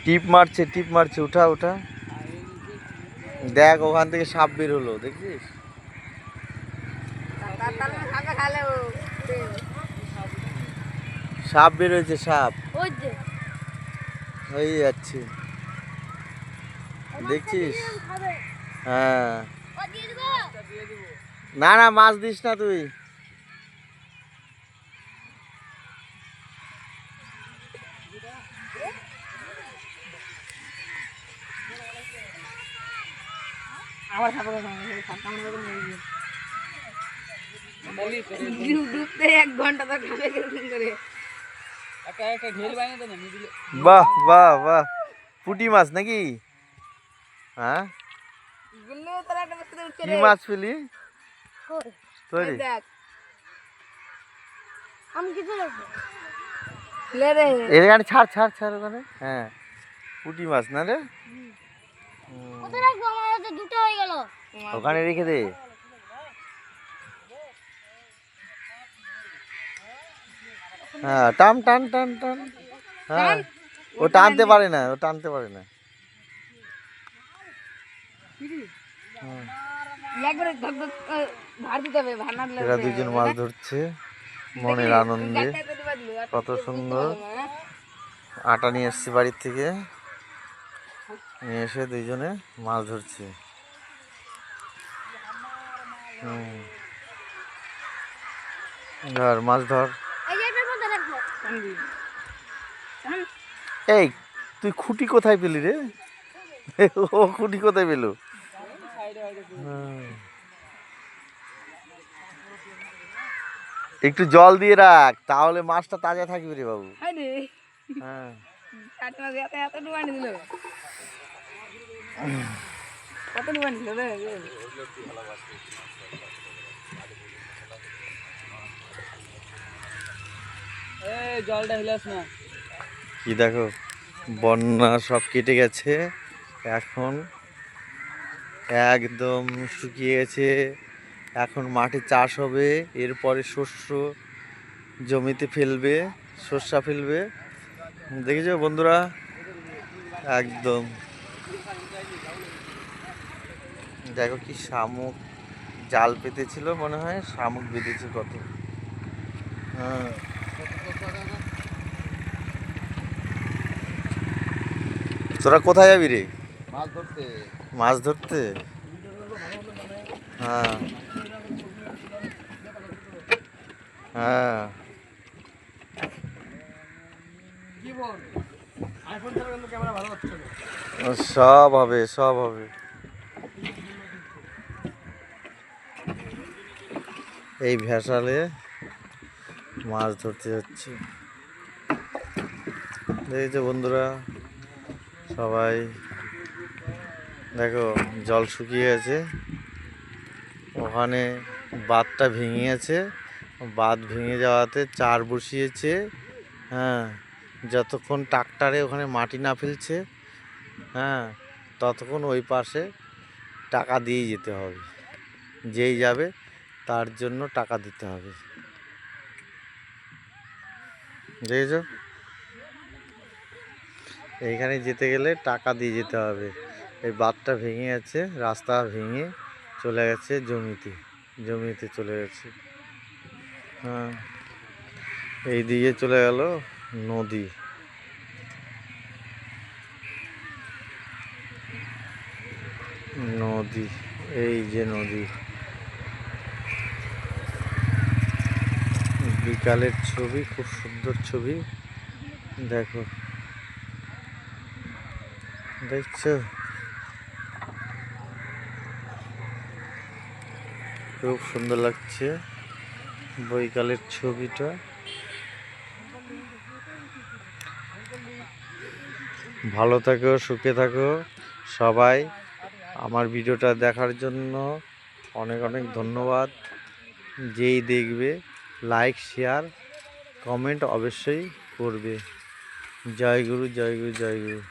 টিপ মারছে, উঠা উঠা। দেখ ওখান থেকে সাপ বের হলো, দেখছিস? সাপ বের হয়েছে, সাপ হয়ে যাচ্ছে, দেখছিস? হ্যাঁ, না না মাছ দিস না তুই। আবার ডুবতে 1 ঘন্টা তো খাবে এরকম করে। একটা ঢেল বানিয়ে দে না মিডিলে। বাহ বাহ বাহ, পুঁটি মাছ নাকি? হ্যাঁ, গুল্লু তোরা একটা বসতে উঠছে কি রে। মাছ পেলি? এই দেখ আমি কিছু লাগবে লে রে। এখানে ছাড় ছাড় ছাড় ওখানে। হ্যাঁ, পুঁটি মাছ না রে? কোথায় রাখবো? আমার হাতে দুটো হয়ে গেল। ওখানে রেখে দে। হ্যাঁ, টান টান টান টান। হ্যাঁ, ও টানতে পারে না, ও টানতে পারে না। একবারে ধক ধক ভার দিতে হবে, ভার না দিলে এরা দুজন মাছ ধরছে মনের আনন্দে। কত সুন্দর। আটা নিয়ে এসছি বাড়ির থেকে, নিয়ে এসে দুইজনে মাছ ধরছে। ধর মাছ ধর। এই তুই খুঁটি কোথায় পেলি রে? ও খুঁটি কোথায় পেল? একটু জল দিয়ে রাখ, তাহলে মাছটা তাজা থাকবে রে বাবু। হ্যাঁ, জলটা হিলাস না। কি দেখো, বন্যা সব কেটে গেছে, এখন একদম শুকিয়ে গেছে। এখন মাঠে চাষ হবে, এরপরে শস্য জমিতে ফেলবে, শস্যা ফেলবে। দেখেছো বন্ধুরা, একদম দেখো কি শামুক জাল পেতেছিল, মনে হয় শামুক বেঁধেছে কত। হ্যাঁ, তোরা কোথায় যাবি রে? মাছ ধরতে। মাছ ধরতে? হ্যাঁ হ্যাঁ, সব হবে সব হবে। এই ভেসালে মাছ ধরতে যাচ্ছে, দেখেছো বন্ধুরা সবাই। দেখো জল শুকিয়ে গেছে, ওখানে বাঁধটা ভেঙে গেছে, বাঁধ ভেঙে যাওয়াতে চার বসিয়েছে। হ্যাঁ, যতক্ষণ ট্রাক্টরে ওখানে মাটি না ফেলছে, হ্যাঁ, ততক্ষণ ওই পাশে টাকা দিয়ে যেতে হবে। যেই যাবে তার জন্য টাকা দিতে হবে, দেখেছো? এইখানে যেতে গেলে টাকা দিয়ে যেতে হবে। এই বাঁধটা ভেঙে গেছে, রাস্তা ভেঙে চলে গেছে জমিতে, জমিতে চলে গেছে। হ্যাঁ, এই দিকে চলে গেল নদী। নদী, এই যে নদী। বিকালের ছবি, খুব সুন্দর ছবি, দেখো, দেখছো? খুব সুন্দর লাগছে বৈকালের ছবিটা। ভালো থাকো, সুখে থাকো সবাই। আমার ভিডিওটা দেখার জন্য অনেক অনেক ধন্যবাদ। যেই দেখবে লাইক শেয়ার কমেন্ট অবশ্যই করবে। জয় গুরু জয় গুরু জয় গুরু।